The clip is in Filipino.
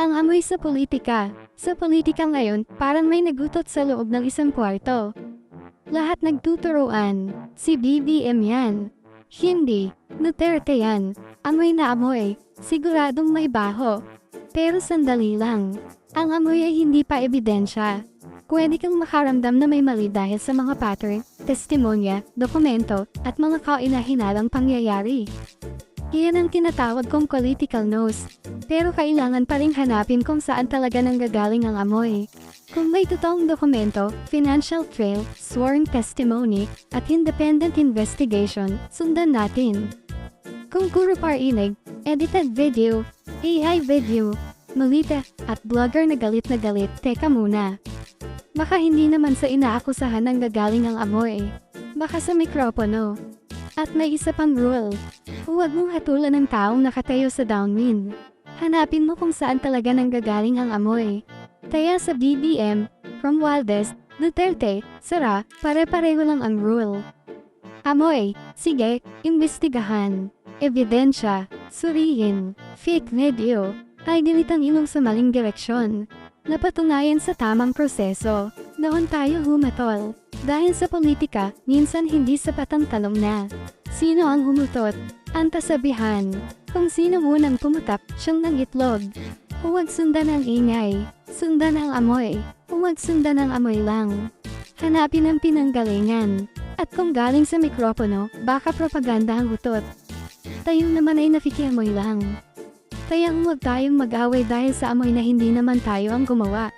Ang amoy sa politika. Sa politika ngayon, parang may nagutot sa loob ng isang kwarto. Lahat nagtuturuan. Si BBM yan. Hindi. Duterte yan. Amoy na amoy. Siguradong may baho. Pero sandali lang. Ang amoy ay hindi pa ebidensya. Pwede kang makaramdam na may mali dahil sa mga pattern, testimonya, dokumento, at mga kainahinalang pangyayari. Iyan ang tinatawag kong political nose. Pero kailangan pa ring hanapin kung saan talaga nanggagaling ang amoy. Kung may totoong dokumento, financial trail, sworn testimony, at independent investigation, sundan natin. Kung puro parinig, edited video, AI video, malita, at blogger na galit, teka muna. Baka hindi naman sa inaakusahan nanggagaling ang amoy. Baka sa mikropono. At may isa pang rule. Huwag mong hatulan ng taong nakatayo sa downwind. Hanapin mo kung saan talaga nanggagaling ang amoy. Kaya sa BBM, Romualdez, Duterte, Sara, pare-pareho lang ang rule. Amoy, sige, imbestigahan. Ebidensya, suriin. Fake video, ay dilitang ilong sa maling direksyon. Napatunayan sa tamang proseso. Doon tayo humatol. Dahil sa politika, minsan hindi sapat ang tanong na sino ang humutot? Ang kasabihan, kung sino munang pumutak, siyang ng itlog. Huwag sundan ang ingay, sundan ang amoy. Huwag sundan ang amoy lang. Hanapin ang pinanggalingan. At kung galing sa mikropono, baka propaganda ang utot. Tayo naman ay nakikiamoy lang. Kaya huwag tayong mag-away dahil sa amoy na hindi naman tayo ang gumawa.